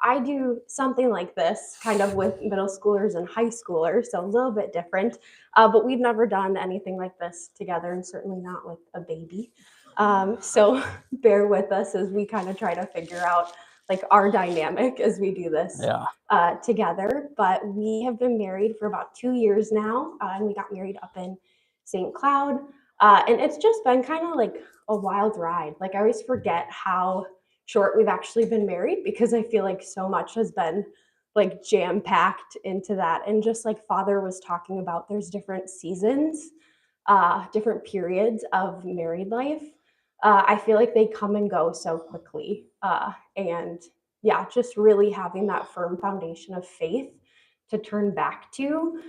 I do something like this kind of with middle schoolers and high schoolers, so a little bit different. But we've never done anything like this together, and certainly not with a baby. So bear with us as we kind of try to figure out like our dynamic as we do this Yeah. together. But we have been married for about 2 years now, and we got married up in St. Cloud. And it's just been kind of like a wild ride. Like I always forget how short we've actually been married because I feel like so much has been like jam packed into that. And just like Father was talking about, there's different seasons, different periods of married life. I feel like they come and go so quickly. And yeah, just really having that firm foundation of faith to turn back to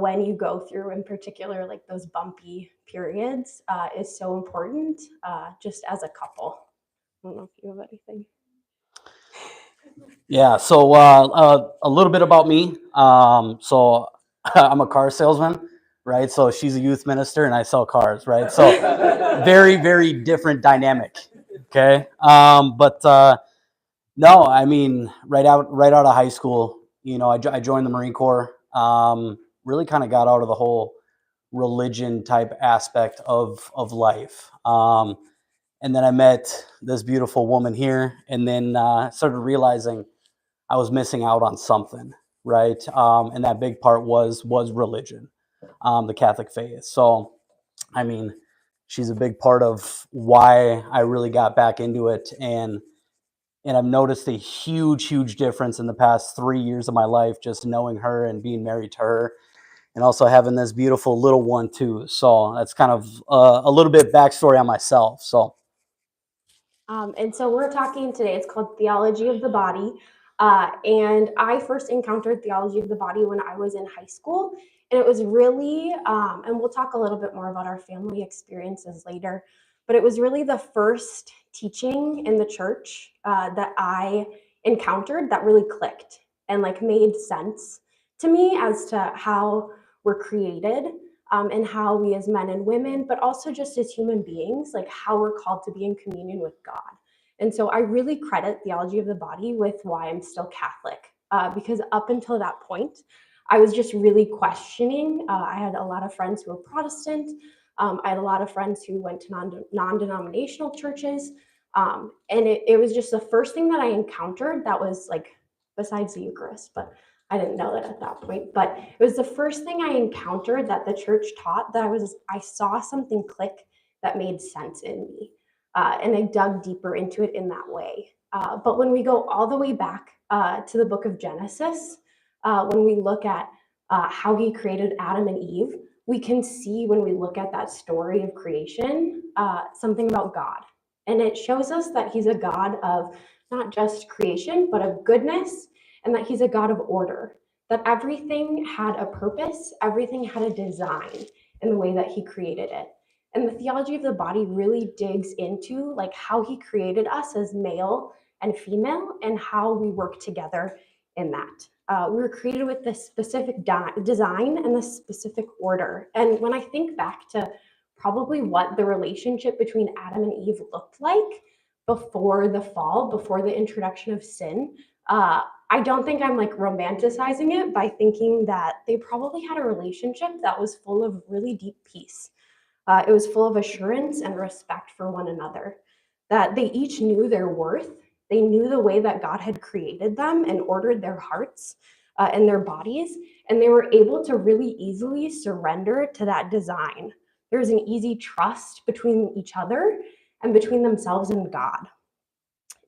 when you go through, in particular, like those bumpy periods, is so important just as a couple. I don't know if you have anything. Yeah. So a little bit about me. So I'm a car salesman, right? So she's a youth minister, and I sell cars, right? So very, very different dynamic. Okay. But no, I mean, right out of high school, I joined the Marine Corps. Really kind of got out of the whole religion type aspect of life. And then I met this beautiful woman here, and then started realizing I was missing out on something, right? And that big part was religion, the Catholic faith. So, I mean, she's a big part of why I really got back into it, and I've noticed a huge difference in the past 3 years of my life, just knowing her and being married to her, and also having this beautiful little one too. So that's kind of a little bit backstory on myself. So. And so we're talking today, it's called Theology of the Body. And I first encountered Theology of the Body when I was in high school. And it was really, and we'll talk a little bit more about our family experiences later, but it was really the first teaching in the church that I encountered that really clicked and like made sense to me as to how we're created, and how we as men and women, but also just as human beings, like how we're called to be in communion with God. And so I really credit Theology of the Body with why I'm still Catholic, because up until that point, I was just really questioning. I had a lot of friends who were Protestant. I had a lot of friends who went to non-denominational churches. And it was just the first thing that I encountered that was like, besides the Eucharist, but I didn't know that at that point, but it was the first thing I encountered that the church taught that I saw something click that made sense in me. And I dug deeper into it in that way. But when we go all the way back to the book of Genesis, when we look at how he created Adam and Eve, we can see when we look at that story of creation, something about God. And it shows us that he's a God of not just creation, but of goodness, and that he's a God of order, that everything had a purpose, everything had a design in the way that he created it. And the Theology of the Body really digs into like how he created us as male and female and how we work together in that. We were created with this specific design and this specific order. And when I think back to probably what the relationship between Adam and Eve looked like before the fall, before the introduction of sin, I don't think I'm like romanticizing it by thinking that they probably had a relationship that was full of really deep peace. It was full of assurance and respect for one another, that they each knew their worth. They knew the way that God had created them and ordered their hearts and their bodies, and they were able to really easily surrender to that design. There was an easy trust between each other and between themselves and God.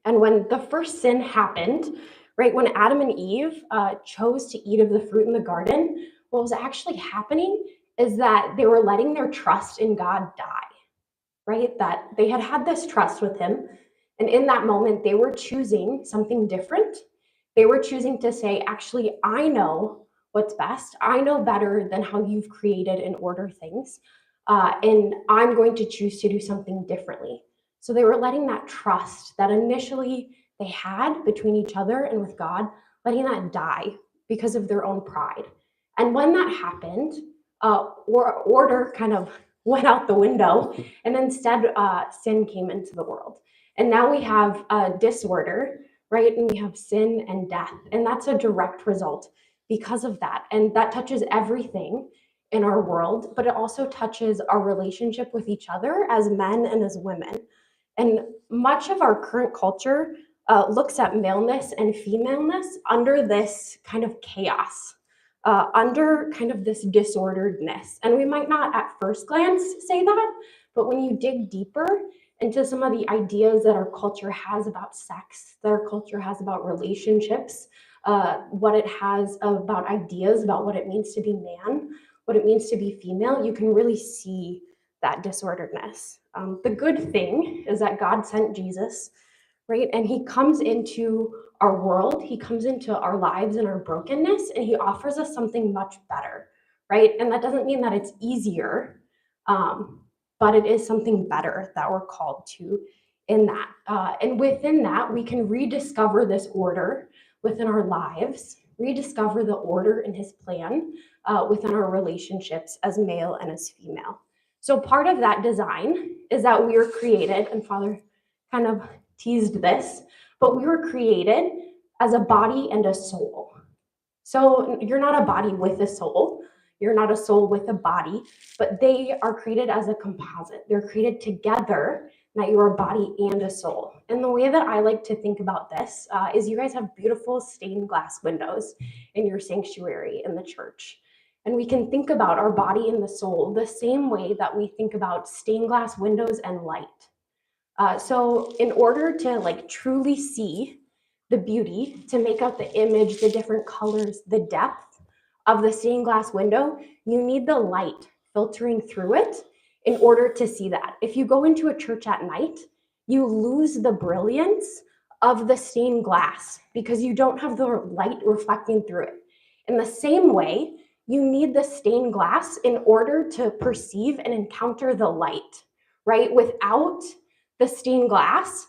And when the first sin happened, right, when Adam and Eve chose to eat of the fruit in the garden, what was actually happening is that they were letting their trust in God die, right? That they had this trust with him. And in that moment, they were choosing something different. They were choosing to say, actually, I know what's best. I know better than how you've created and order things. And I'm going to choose to do something differently. So they were letting that trust that initially they had between each other and with God, letting that die because of their own pride. And when that happened, order kind of went out the window, and instead sin came into the world. And now we have disorder, right? And we have sin and death. And that's a direct result because of that. And that touches everything in our world, but it also touches our relationship with each other as men and as women. And much of our current culture looks at maleness and femaleness under this kind of chaos, under kind of this disorderedness. And we might not at first glance say that, but when you dig deeper into some of the ideas that our culture has about sex, that our culture has about relationships, what it has about ideas about what it means to be man, what it means to be female, you can really see that disorderedness. The good thing is that God sent Jesus, right? And he comes into our world, he comes into our lives and our brokenness, and he offers us something much better, right? And that doesn't mean that it's easier, but it is something better that we're called to in that. And within that, we can rediscover this order within our lives, rediscover the order in his plan within our relationships as male and as female. So part of that design is that we were created, and Father kind of teased this, but we were created as a body and a soul. So you're not a body with a soul. You're not a soul with a body, but they are created as a composite. They're created together, that you're a body and a soul. And the way that I like to think about this is you guys have beautiful stained glass windows in your sanctuary in the church. And we can think about our body and the soul the same way that we think about stained glass windows and light. So in order to like truly see the beauty, to make out the image, the different colors, the depth of the stained glass window, you need the light filtering through it in order to see that. If you go into a church at night, you lose the brilliance of the stained glass because you don't have the light reflecting through it. In the same way, you need the stained glass in order to perceive and encounter the light, right? Without the stained glass,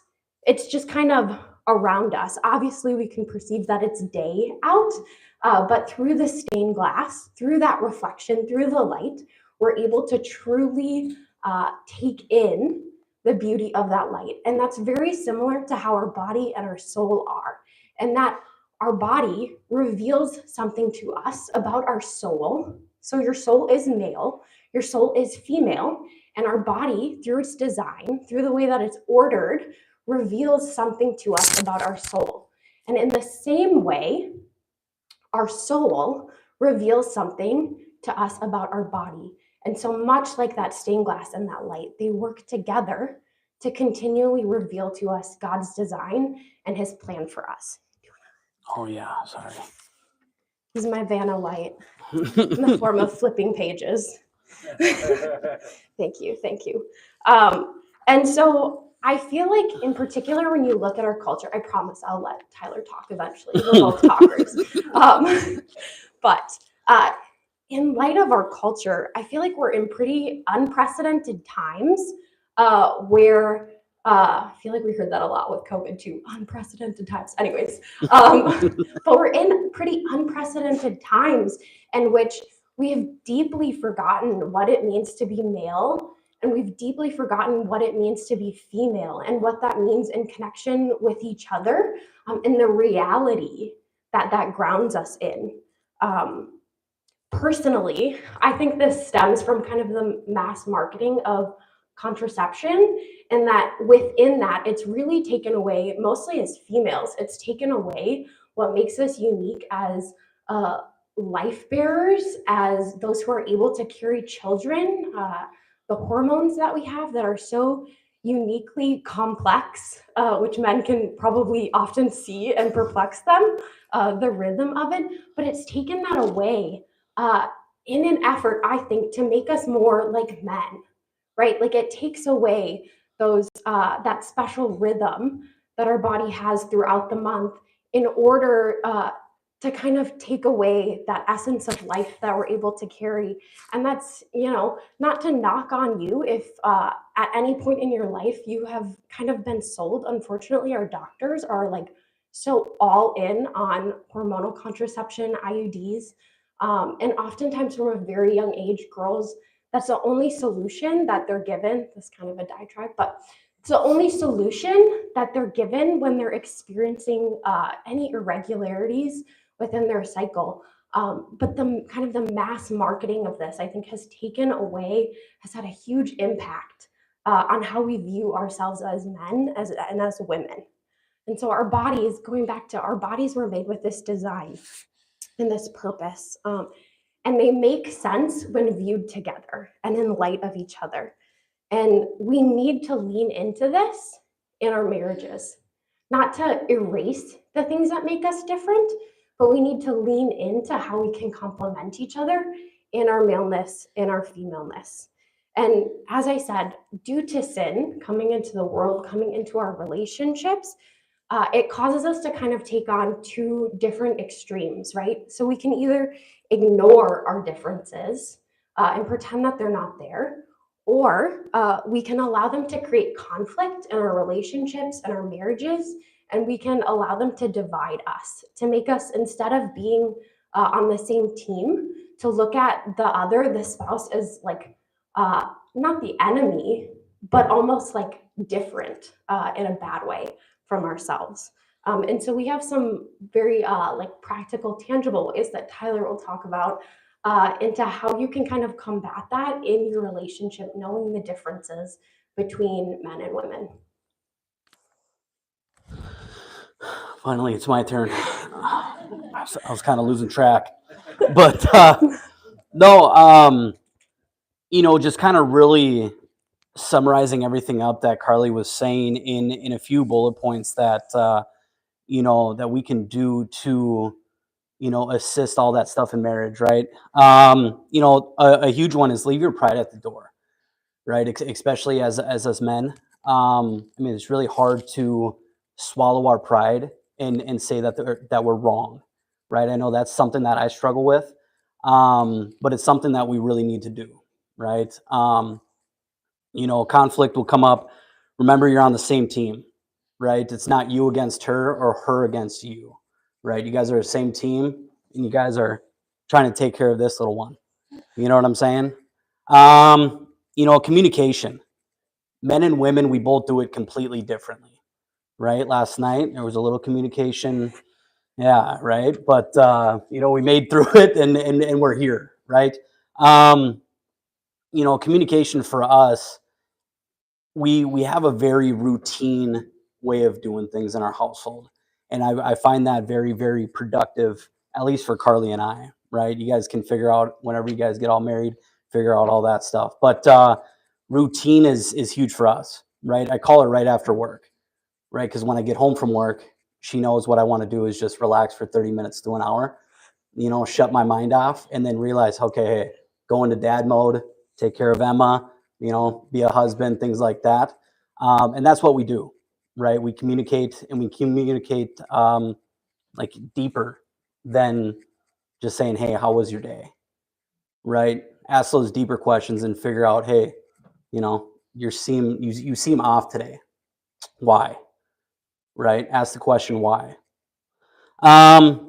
it's just kind of around us. Obviously, we can perceive that it's day out, but through the stained glass, through that reflection, through the light, we're able to truly take in the beauty of that light. And that's very similar to how our body and our soul are. And that our body reveals something to us about our soul. So your soul is male, your soul is female, and our body, through its design, through the way that it's ordered, reveals something to us about our soul. And in the same way, our soul reveals something to us about our body. And so much like that stained glass and that light, they work together to continually reveal to us God's design and his plan for us. Oh yeah, sorry. This is my Vanna light in the form of flipping pages. Thank you, thank you. And so I feel like in particular, when you look at our culture, I promise I'll let Tyler talk eventually. We're both talkers. But in light of our culture, I feel like we're in pretty unprecedented times where I feel like we heard that a lot with COVID too, unprecedented times. Anyways, but we're in pretty unprecedented times in which we have deeply forgotten what it means to be male, and we've deeply forgotten what it means to be female and what that means in connection with each other, and the reality that that grounds us in. Personally, I think this stems from kind of the mass marketing of contraception, and that within that, it's really taken away, mostly as females, it's taken away what makes us unique as life bearers, as those who are able to carry children, the hormones that we have that are so uniquely complex, which men can probably often see and perplex them, the rhythm of it, but it's taken that away in an effort, I think, to make us more like men, right? Like it takes away those that special rhythm that our body has throughout the month in order to kind of take away that essence of life that we're able to carry. And that's, you know, not to knock on you if at any point in your life you have kind of been sold. Unfortunately, our doctors are like so all in on hormonal contraception, IUDs. And oftentimes from a very young age, girls, that's the only solution that they're given. This kind of a diatribe, but It's the only solution that they're given when they're experiencing any irregularities within their cycle. But the kind of the mass marketing of this, I think, has had a huge impact on how we view ourselves as men and as women. And so our bodies, going back to our bodies, were made with this design and this purpose. And they make sense when viewed together and in light of each other. And we need to lean into this in our marriages, not to erase the things that make us different, but we need to lean into how we can complement each other in our maleness, in our femaleness. And as I said, due to sin coming into the world, coming into our relationships, it causes us to kind of take on two different extremes, right? So we can either ignore our differences and pretend that they're not there, or we can allow them to create conflict in our relationships and our marriages, and we can allow them to divide us, to make us, instead of being on the same team, to look at the spouse, as like not the enemy, but almost like different in a bad way from ourselves. And so we have some very like practical, tangible ways that Tyler will talk about into how you can kind of combat that in your relationship, knowing the differences between men and women. Finally, it's my turn. I was kind of losing track, but no, just kind of really summarizing everything up that Carly was saying in a few bullet points that that we can do to assist all that stuff in marriage, right? A huge one is leave your pride at the door, right? Especially as us men. I mean, it's really hard to swallow our pride and say that we're wrong, right? I know that's something that I struggle with, but it's something that we really need to do, right? Conflict will come up. Remember, you're on the same team, right? It's not you against her or her against you, right? You guys are the same team, and you guys are trying to take care of this little one. You know what I'm saying? Communication. Men and women, we both do it completely differently, right? Last night there was a little communication, yeah, right. But we made through it, and we're here, right? Communication for us, we have a very routine way of doing things in our household, and I find that very, very productive, at least for Carly and I, right? You guys can figure out whenever you guys get all married, figure out all that stuff, but routine is huge for us, right? I call it right after work, right? Because when I get home from work, she knows what I want to do is just relax for 30 minutes to an hour, shut my mind off, and then realize, okay, hey, go into dad mode, take care of Emma, be a husband, things like that. And that's what we do, right? We communicate, and we communicate like deeper than just saying, hey, how was your day? Right? Ask those deeper questions and figure out, hey, you seem off today. Why? Right? Ask the question why.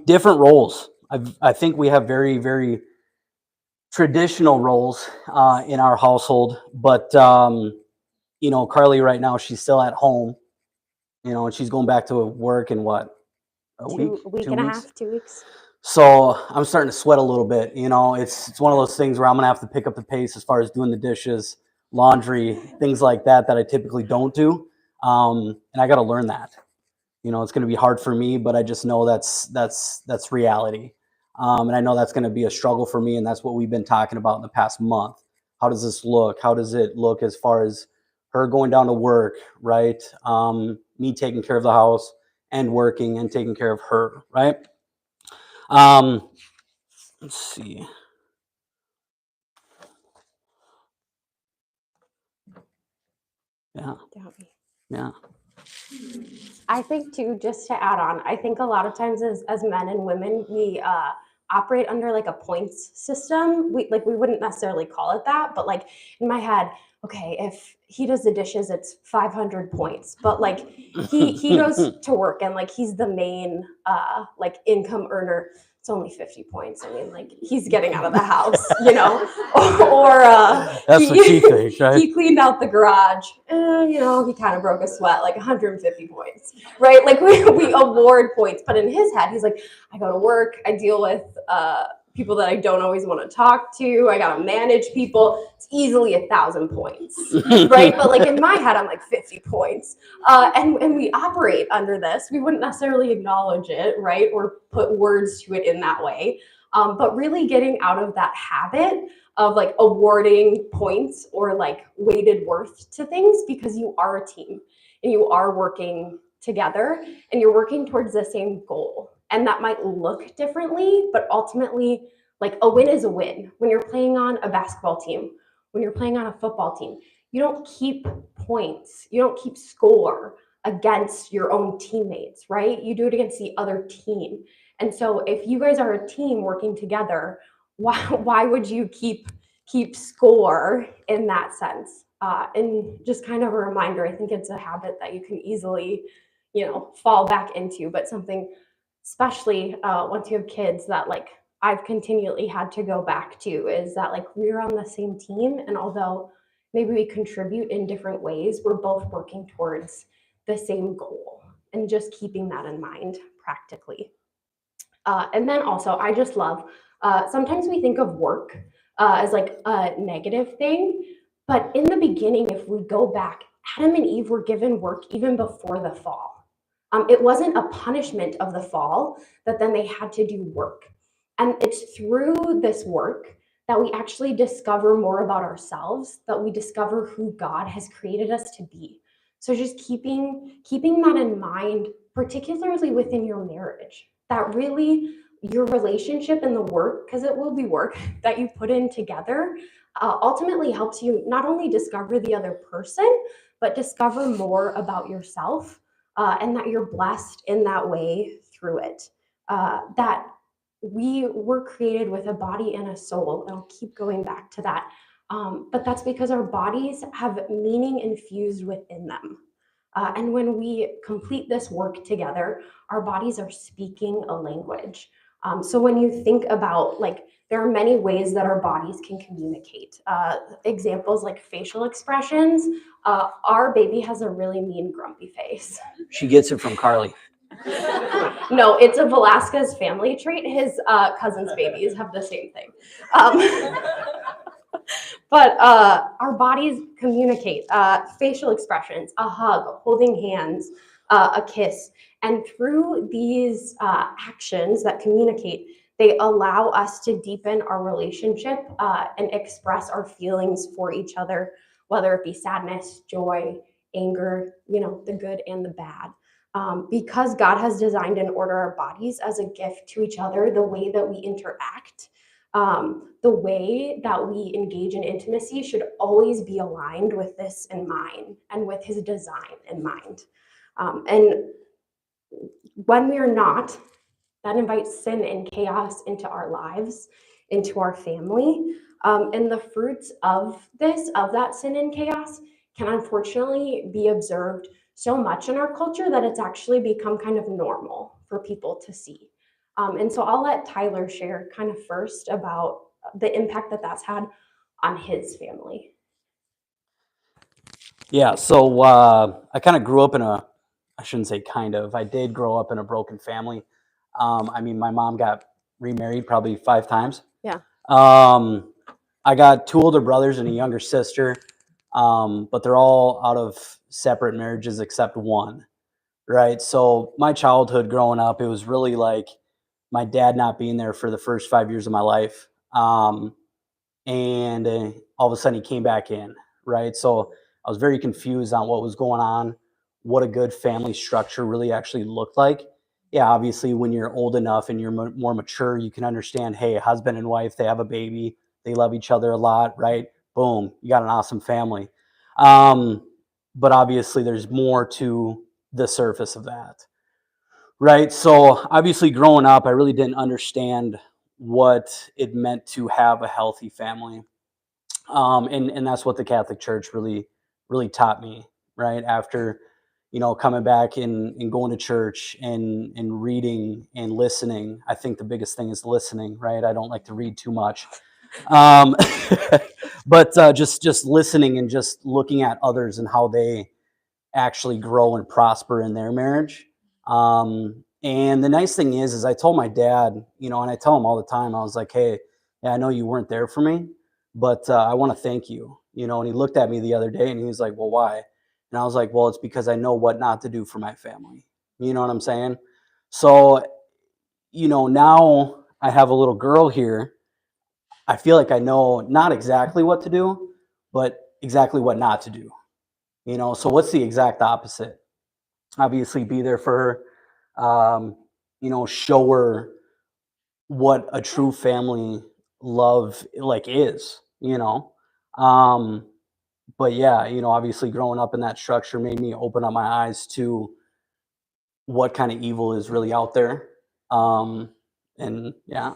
Different roles. I think we have very, very traditional roles in our household, but Carly right now, she's still at home, and she's going back to work in what, a week, A week 2 and a weeks. half, 2 weeks. So I'm starting to sweat a little bit. It's one of those things where I'm gonna have to pick up the pace as far as doing the dishes, laundry, things like that I typically don't do, and I got to learn that. It's going to be hard for me, but I just know that's reality. And I know that's going to be a struggle for me. And that's what we've been talking about in the past month. How does this look? How does it look as far as her going down to work, right? Me taking care of the house and working and taking care of her, right? Let's see. Yeah. Yeah. I think too, just to add on, I think a lot of times as men and women, we operate under like a points system. We wouldn't necessarily call it that, but like in my head, okay, if he does the dishes, it's 500 points. But like he goes to work and like he's the main like income earner. it's only 50 points. I mean, like, he's getting out of the house, you know, or That's what she thinks, right? he cleaned out the garage, you know, he kind of broke a sweat, like 150 points, right? Like, we award points, but in his head, he's like, I go to work, I deal with people that I don't always want to talk to. I got to manage people. It's easily 1,000 points, right? But like in my head, I'm like 50 points. And we operate under this. We wouldn't necessarily acknowledge it, right? Or put words to it in that way. But really getting out of that habit of like awarding points or like weighted worth to things, because you are a team and you are working together and you're working towards the same goal. And that might look differently, but ultimately, like, a win is a win. When you're playing on a basketball team, when you're playing on a football team, you don't keep points, you don't keep score against your own teammates, right? You do it against the other team. And so if you guys are a team working together, why would you keep score in that sense? And just kind of a reminder, I think it's a habit that you can easily, you know, fall back into, but something, especially once you have kids, that like I've continually had to go back to, is that like we're on the same team, and although maybe we contribute in different ways, we're both working towards the same goal, and just keeping that in mind practically. And then also, I just love, sometimes we think of work as like a negative thing, but in the beginning, if we go back, Adam and Eve were given work even before the fall. It wasn't a punishment of the fall that then they had to do work. And it's through this work that we actually discover more about ourselves, that we discover who God has created us to be. So just keeping that in mind, particularly within your marriage, that really your relationship and the work, because it will be work that you put in together, ultimately helps you not only discover the other person, but discover more about yourself, and that you're blessed in that way through it. That we were created with a body and a soul, and I'll keep going back to that. But that's because our bodies have meaning infused within them. And when we complete this work together, our bodies are speaking a language. So when you think about, like, there are many ways that our bodies can communicate. Examples like facial expressions. Our baby has a really mean, grumpy face. She gets it from Carly. No, it's a Velasquez family trait. His cousin's babies have the same thing. But our bodies communicate. Facial expressions, a hug, holding hands, a kiss. And through these actions that communicate, they allow us to deepen our relationship and express our feelings for each other, whether it be sadness, joy, anger, you know, the good and the bad. Because God has designed and ordered our bodies as a gift to each other, the way that we interact, the way that we engage in intimacy should always be aligned with this in mind and with his design in mind. And when we are not, that invites sin and chaos into our lives, into our family. And the fruits of that sin and chaos, can unfortunately be observed so much in our culture that it's actually become kind of normal for people to see. And so I'll let Tyler share kind of first about the impact that that's had on his family. Yeah, so I kind of grew up I shouldn't say kind of, I did grow up in a broken family. I mean, my mom got remarried probably 5 times. Yeah. I got 2 older brothers and a younger sister, but they're all out of separate marriages except one, right? So my childhood growing up, it was really like my dad not being there for the first 5 years of my life. And all of a sudden he came back in, right? So I was very confused on what was going on, what a good family structure really actually looked like. Yeah, obviously, when you're old enough and you're more mature, you can understand, hey, husband and wife, they have a baby, they love each other a lot, right? Boom, you got an awesome family. But obviously, there's more to the surface of that, right? So obviously, growing up, I really didn't understand what it meant to have a healthy family. And that's what the Catholic Church really taught me, right? After, coming back and going to church and reading and listening. I think the biggest thing is listening, right? I don't like to read too much. Um, but just listening and just looking at others and how they actually grow and prosper in their marriage. And the nice thing is I told my dad, and I tell him all the time, I was like, hey, yeah, I know you weren't there for me, but I want to thank you, and he looked at me the other day and he was like, well, why? And I was like, well, it's because I know what not to do for my family. You know what I'm saying? So, now I have a little girl here. I feel like I know not exactly what to do, but exactly what not to do. So what's the exact opposite? Obviously, be there for her, show her what a true family love like is. Um, but yeah, obviously growing up in that structure made me open up my eyes to what kind of evil is really out there. And yeah.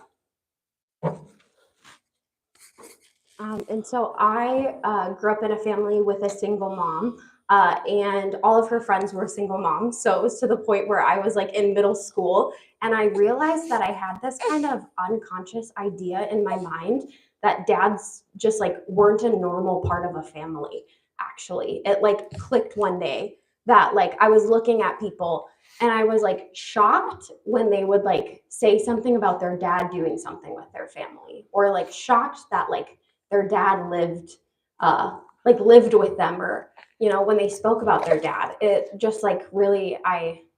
And so I grew up in a family with a single mom, and all of her friends were single moms. So it was to the point where I was like in middle school, and I realized that I had this kind of unconscious idea in my mind that dads just like weren't a normal part of a family. Actually, it like clicked one day that like I was looking at people and I was like shocked when they would like say something about their dad doing something with their family, or like shocked that like their dad lived with them, or when they spoke about their dad, it just like really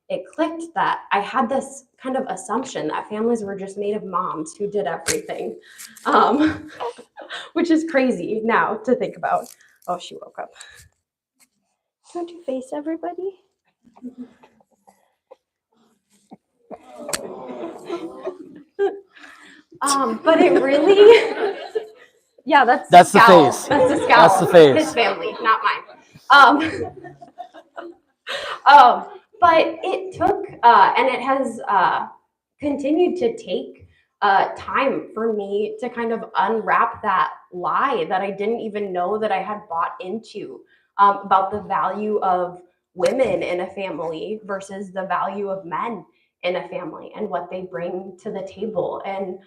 it clicked that I had this kind of assumption that families were just made of moms who did everything, um, which is crazy now to think about. Oh, she woke up. Don't you face everybody? But it really, yeah, that's the Scowl. face. That's the Scowl. That's the face. His family, not mine. But it took, and it has continued to take time for me to kind of unwrap that lie that I didn't even know that I had bought into, about the value of women in a family versus the value of men in a family and what they bring to the table. And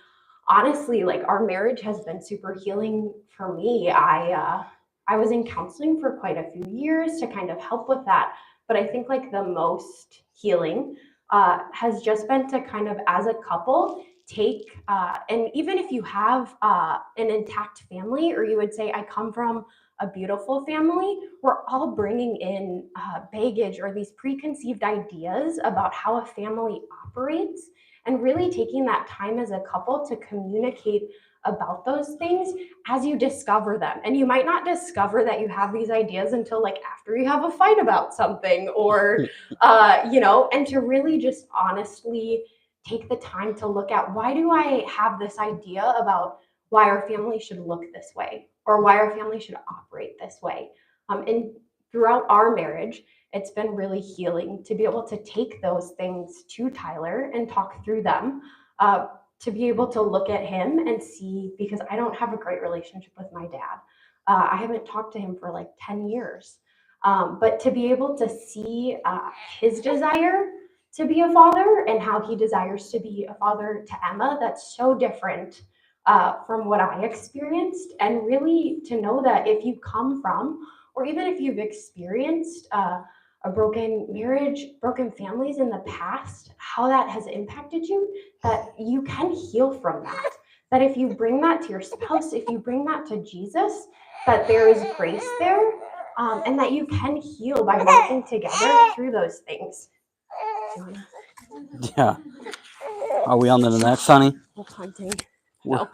honestly, like our marriage has been super healing for me. I was in counseling for quite a few years to kind of help with that, but I think like the most healing has just been to kind of as a couple take, and even if you have an intact family, or you would say I come from a beautiful family, we're all bringing in baggage or these preconceived ideas about how a family operates, and really taking that time as a couple to communicate about those things as you discover them. And you might not discover that you have these ideas until like after you have a fight about something, or and to really just honestly take the time to look at, why do I have this idea about why our family should look this way, or why our family should operate this way. And throughout our marriage, it's been really healing to be able to take those things to Tyler and talk through them, to be able to look at him and see, because I don't have a great relationship with my dad. I haven't talked to him for like 10 years. But to be able to see his desire to be a father and how he desires to be a father to Emma, that's so different from what I experienced. And really to know that if you come from, or even if you've experienced a broken marriage, broken families in the past, how that has impacted you, that you can heal from that. That if you bring that to your spouse, if you bring that to Jesus, that there is grace there, and that you can heal by working together through those things. Yeah. Are we on to the next, honey? Wolf hunting. No.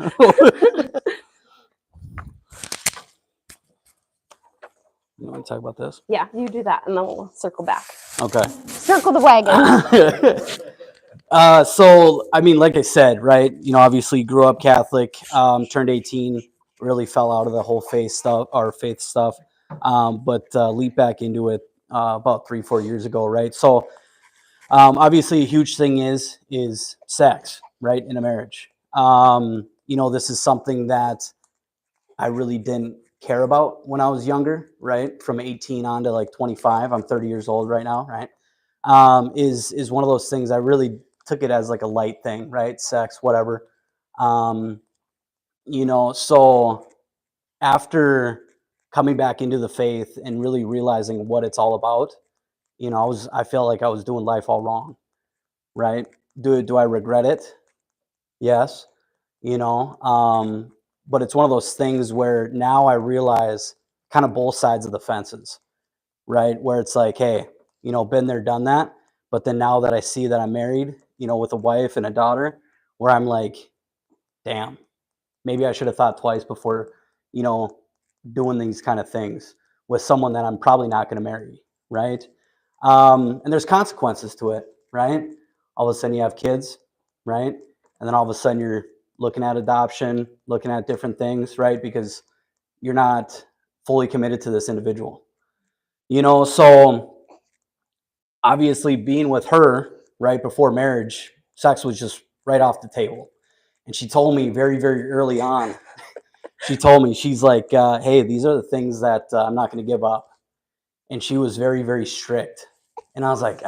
You want to talk about this? Yeah, you do that, and then we'll circle back. Okay. Circle the wagon. So, I mean, like I said, right, obviously grew up Catholic, turned 18, really fell out of the whole faith stuff, but leaped back into it about 3-4 years ago, right? So, obviously a huge thing is sex, right, in a marriage. This is something that I really didn't care about when I was younger, right? From 18 on to like 25, I'm 30 years old right now, right? Is one of those things I really took it as like a light thing, right? Sex, whatever. Um, so after coming back into the faith and really realizing what it's all about, I felt like I was doing life all wrong, right? Do I regret it? Yes, you know, but it's one of those things where now I realize kind of both sides of the fences, right? Where it's like, hey, been there, done that. But then now that I see that I'm married, with a wife and a daughter, where I'm like, damn, maybe I should have thought twice before, you know, doing these kind of things with someone that I'm probably not going to marry, right? And there's consequences to it, right? All of a sudden you have kids, right? And then all of a sudden you're looking at adoption, looking at different things, right? Because you're not fully committed to this individual, so obviously being with her right before marriage, sex was just right off the table. And she told me very, very early on, she's like, hey, these are the things that I'm not going to give up. And she was very, very strict. And I was like,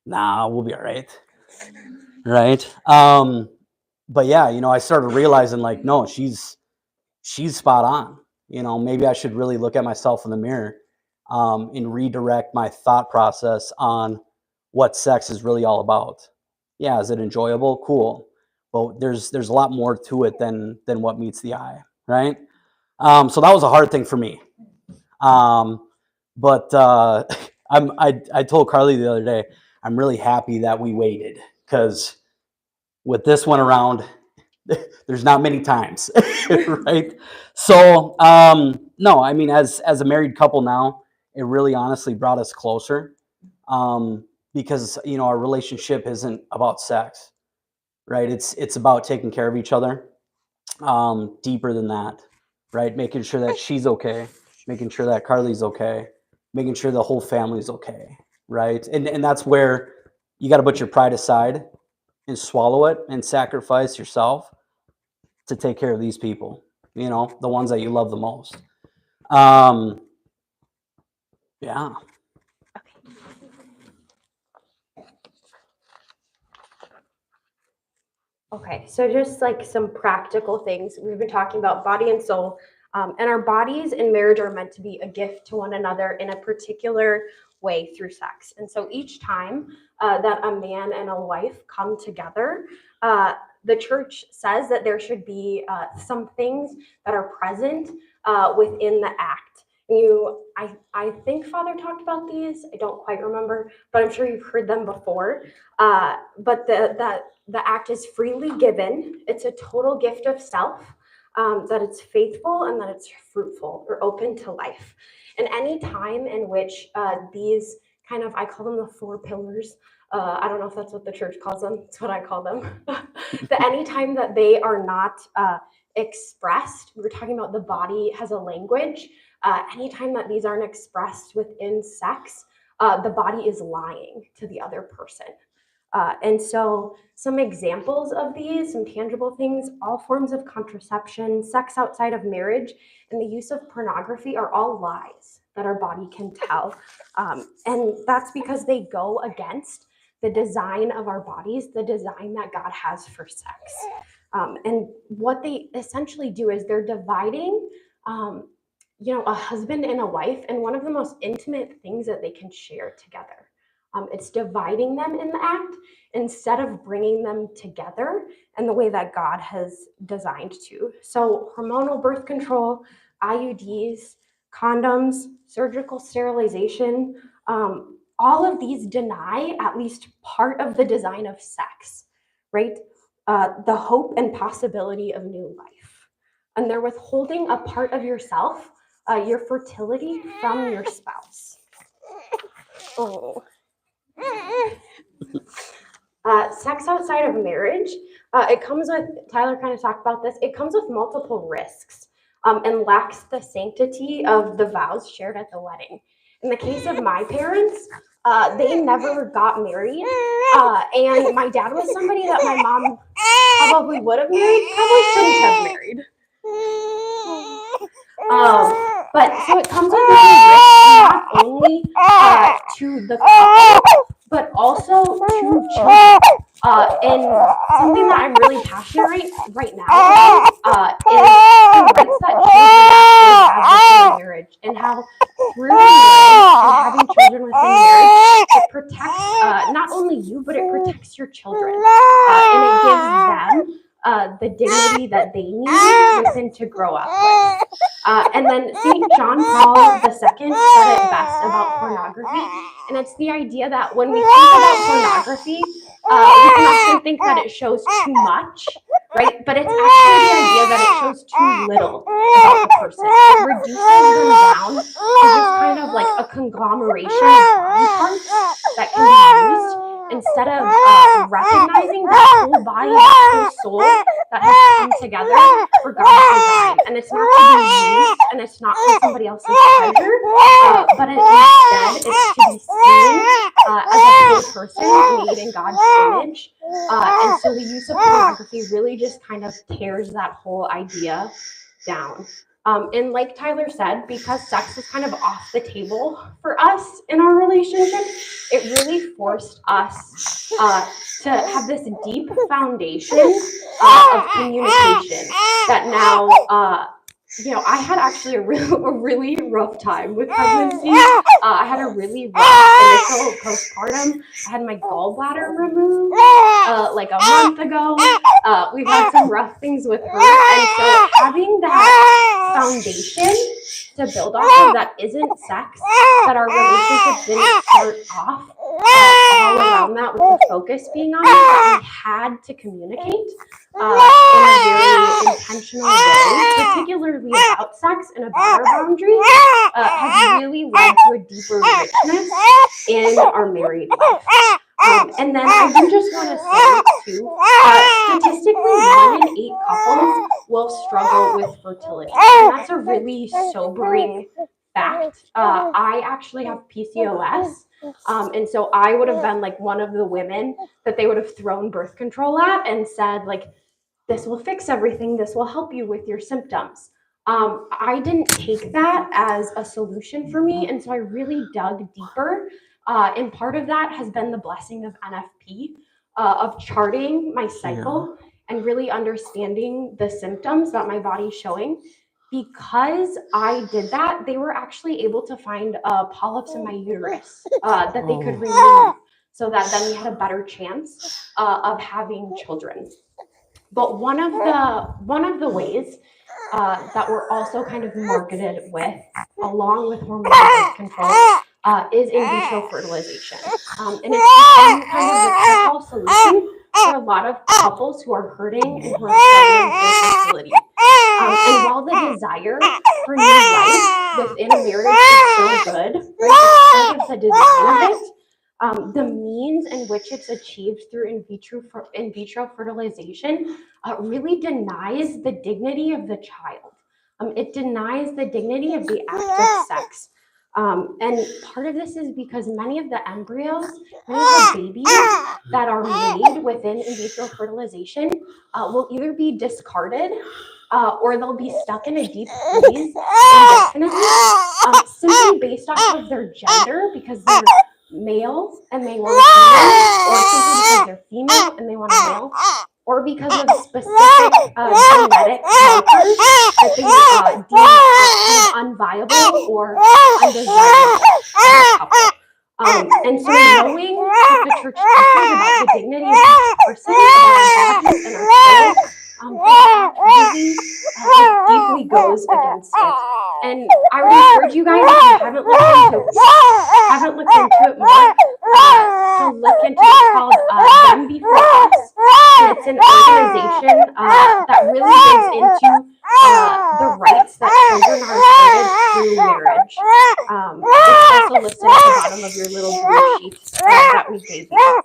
nah, we'll be all right. Right. But yeah, I started realizing like, no, she's spot on. Maybe I should really look at myself in the mirror and redirect my thought process on what sex is really all about. Yeah, is it enjoyable? Cool. But there's a lot more to it than what meets the eye, right? So that was a hard thing for me. But I told Carly the other day, I'm really happy that we waited, because with this one around, there's not many times, right? So no, I mean, as a married couple now, it really honestly brought us closer, because our relationship isn't about sex, right? It's about taking care of each other, deeper than that, right? Making sure that she's okay, making sure that Carly's okay, making sure the whole family's okay, right? And that's where you got to put your pride aside and swallow it and sacrifice yourself to take care of these people, the ones that you love the most. Yeah. Okay, so just like some practical things. We've been talking about body and soul, and our bodies in marriage are meant to be a gift to one another in a particular way through sex. And so each time that a man and a wife come together, the church says that there should be some things that are present within the act. I think Father talked about these. I don't quite remember, but I'm sure you've heard them before. But the act is freely given. It's a total gift of self, that it's faithful and that it's fruitful or open to life. And any time in which these kind of, I call them the four pillars. I don't know if that's what the church calls them. It's what I call them. But anytime that they are not expressed, we were talking about the body has a language. Anytime that these aren't expressed within sex, the body is lying to the other person. And so some examples of these, some tangible things, all forms of contraception, sex outside of marriage, and the use of pornography are all lies that our body can tell. And that's because they go against the design of our bodies, the design that God has for sex. And what they essentially do is they're dividing a husband and a wife, and one of the most intimate things that they can share together. It's dividing them in the act instead of bringing them together in the way that God has designed to. So hormonal birth control, IUDs, condoms, surgical sterilization, all of these deny at least part of the design of sex, right? The hope and possibility of new life. And they're withholding a part of yourself, your fertility, from your spouse. Oh. Sex outside of marriage, it comes with, Tyler kind of talked about this, it comes with multiple risks, and lacks the sanctity of the vows shared at the wedding. In the case of my parents, they never got married, and my dad was somebody that my mom probably would have married, probably shouldn't have married. But so it comes with many risks, not only to the couple, but also to children. And something that I'm really passionate right now is the rights that children actually have within marriage, and how through marriage and having children within marriage, it protects not only you, but it protects your children, and it gives them the dignity that they need within to grow up with. And then St. John Paul II said it best about pornography, and it's the idea that when we think about pornography, we can often think that it shows too much, right? But it's actually the idea that it shows too little about the person. It reduces them down to just kind of like a conglomeration of body parts that can be used, instead of recognizing that whole body, that whole soul that has come together for God's design. And it's not to be used, and it's not for somebody else's pleasure, but instead it's to be seen as a whole person made in God's image. And so the use of pornography really just kind of tears that whole idea down. And like Tyler said, because sex was kind of off the table for us in our relationship, it really forced us to have this deep foundation of communication that now, I had actually a really rough time with pregnancy. I had a really rough initial postpartum. I had my gallbladder removed like a month ago. We've had some rough things with her, and so having that foundation to build off of that isn't sex, that our relationship didn't start off all around that, with the focus being on it, that we had to communicate in a very intentional way, particularly about sex and about our boundaries, has really led to a deeper richness in our married life. And then I do just want to say, too, statistically, 1 in 8 couples will struggle with fertility. And that's a really sobering fact. I actually have PCOS. And so I would have been like one of the women that they would have thrown birth control at and said, like, this will fix everything. This will help you with your symptoms. I didn't take that as a solution for me. And so I really dug deeper. And part of that has been the blessing of NFP, of charting my cycle and really understanding the symptoms that my body's showing. Because I did that, they were actually able to find polyps in my uterus that they could remove, so that then we had a better chance of having children. But one of the ways that we're also kind of marketed with, along with hormonal birth control, is in vitro fertilization. And it's become kind of the catch-all solution for a lot of couples who are hurting and who are struggling with fertility. And while the desire for new life within a marriage is still good, right? It's part of the design of it. The means in which it's achieved through in vitro fertilization really denies the dignity of the child. It denies the dignity of the act of sex. And part of this is because many of the embryos, many of the babies that are made within in vitro fertilization will either be discarded or they'll be stuck in a deep freeze indefinitely, simply based off of their gender, because they're male and they want a female, or simply because they're female and they want a male, or because of specific genetic markers that they deem kind of unviable or undesirable for a couple. And so knowing that the church teaches about the dignity of each person, about our bodies and our souls, that really deeply goes against it. And I would encourage you guys, if you haven't looked into it more, to look into it. It's called Them Before Us. And it's an organization that really digs into the rights that children are afforded through marriage. It's also listed at the bottom of your little blue sheet that we gave you.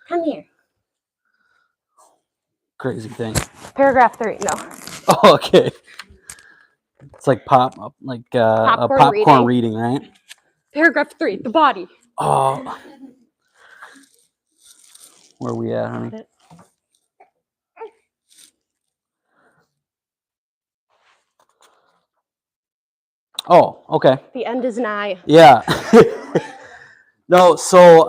Come here. Crazy thing. Paragraph 3. No. Oh, okay. It's like a popcorn reading, right? Paragraph 3. The body. Oh. Where are we at, honey? Oh, okay. The end is nigh. Yeah. No, so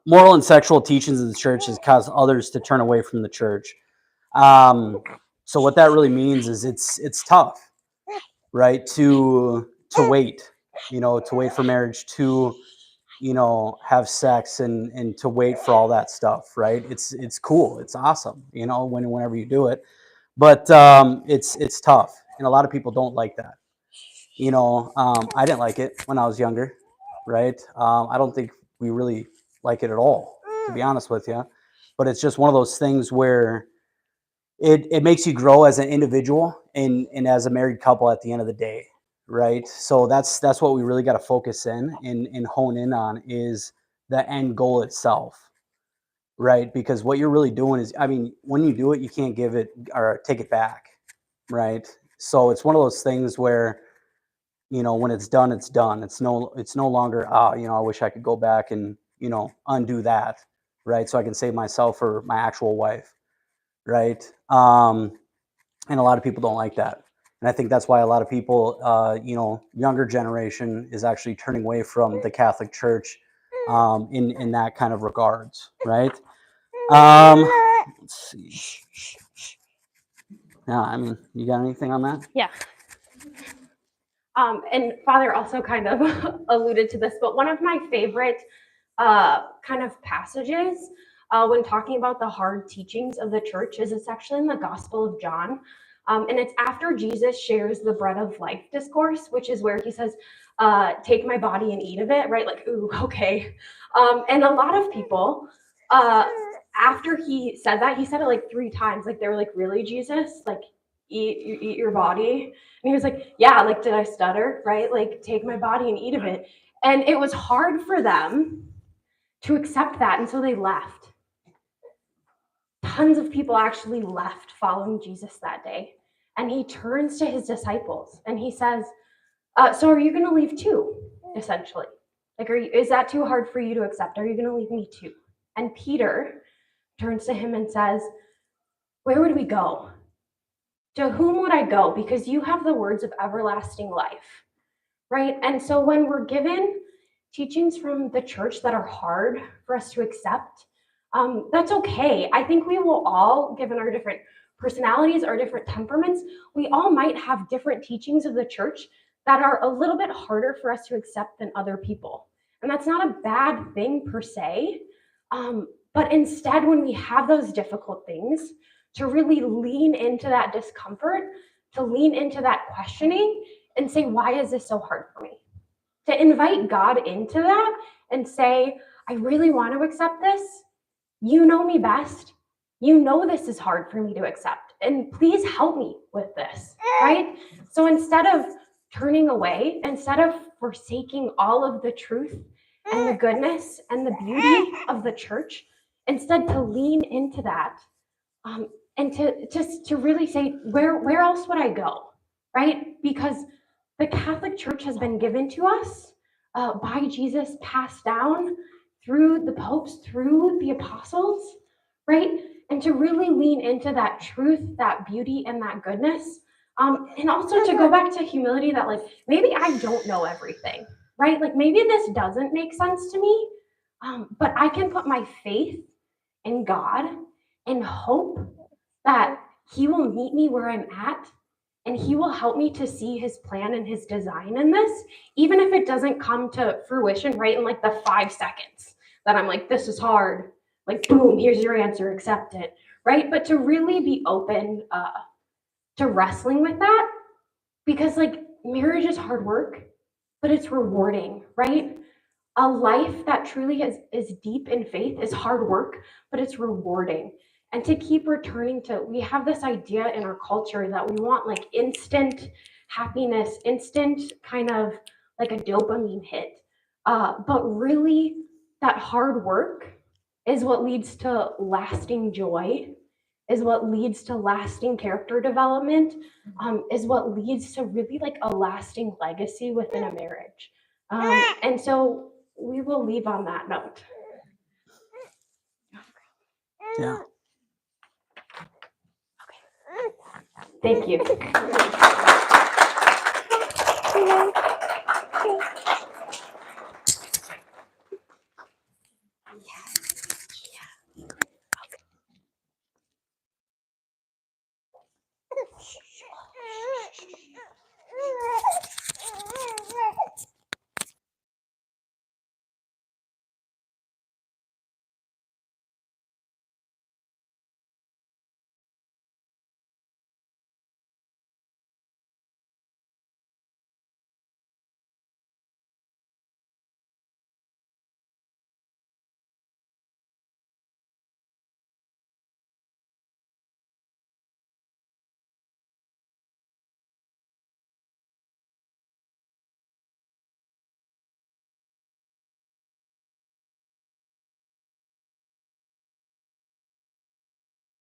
moral and sexual teachings of the church has caused others to turn away from the church. So what that really means is it's tough, right? To wait, to wait for marriage, to have sex and to wait for all that stuff, right? It's cool, it's awesome, whenever you do it, but it's tough, and a lot of people don't like that. I didn't like it when I was younger, right? I don't think we really like it at all, to be honest with you. But it's just one of those things where it makes you grow as an individual and as a married couple at the end of the day, right? So that's what we really got to focus in and hone in on is the end goal itself, right? Because what you're really doing is, I mean, when you do it, you can't give it or take it back, right? So it's one of those things where when it's done, it's done. It's no longer, I wish I could go back and, undo that. Right. So I can save myself or my actual wife. Right. And a lot of people don't like that. And I think that's why a lot of people, younger generation is actually turning away from the Catholic Church in that kind of regards. Right. Let's see. Yeah. I mean, you got anything on that? Yeah. And Father also kind of alluded to this, but one of my favorite kind of passages when talking about the hard teachings of the church is it's actually in the Gospel of John. And it's after Jesus shares the bread of life discourse, which is where he says, take my body and eat of it, right? Like, ooh, okay. And a lot of people, after he said that, he said it like 3 times. Like, they were like, really, Jesus? Like, eat your body? And he was like, yeah, like, did I stutter, right? Like, take my body and eat of it. And it was hard for them to accept that, and so they left. Tons of people actually left following Jesus that day. And he turns to his disciples and he says, so are you going to leave too, essentially? Like, is that too hard for you to accept? Are you going to leave me too? And Peter turns to him and says, where would we go? To whom would I go? Because you have the words of everlasting life, right? And so when we're given teachings from the church that are hard for us to accept, that's okay. I think we will all, given our different personalities, our different temperaments, we all might have different teachings of the church that are a little bit harder for us to accept than other people. And that's not a bad thing per se. But instead, when we have those difficult things, to really lean into that discomfort, to lean into that questioning and say, why is this so hard for me? To invite God into that and say, I really want to accept this. You know me best. You know this is hard for me to accept. And please help me with this, right? So instead of turning away, instead of forsaking all of the truth and the goodness and the beauty of the church, instead to lean into that and to just to really say, where else would I go, right? Because the Catholic Church has been given to us by Jesus, passed down through the popes, through the apostles, right? And to really lean into that truth, that beauty, and that goodness. And also to go back to humility that, like, maybe I don't know everything, right? Like, maybe this doesn't make sense to me, but I can put my faith in God and hope that He will meet me where I'm at and He will help me to see His plan and His design in this, even if it doesn't come to fruition right in like the 5 seconds that I'm like, this is hard. Like, boom, here's your answer, accept it, right? But to really be open to wrestling with that, because like marriage is hard work, but it's rewarding, right? A life that truly is deep in faith is hard work, but it's rewarding. And to keep returning to, we have this idea in our culture that we want like instant happiness, instant kind of like a dopamine hit. But really, that hard work is what leads to lasting joy, is what leads to lasting character development, is what leads to really like a lasting legacy within a marriage. And so we will leave on that note. Yeah. Thank you. Okay.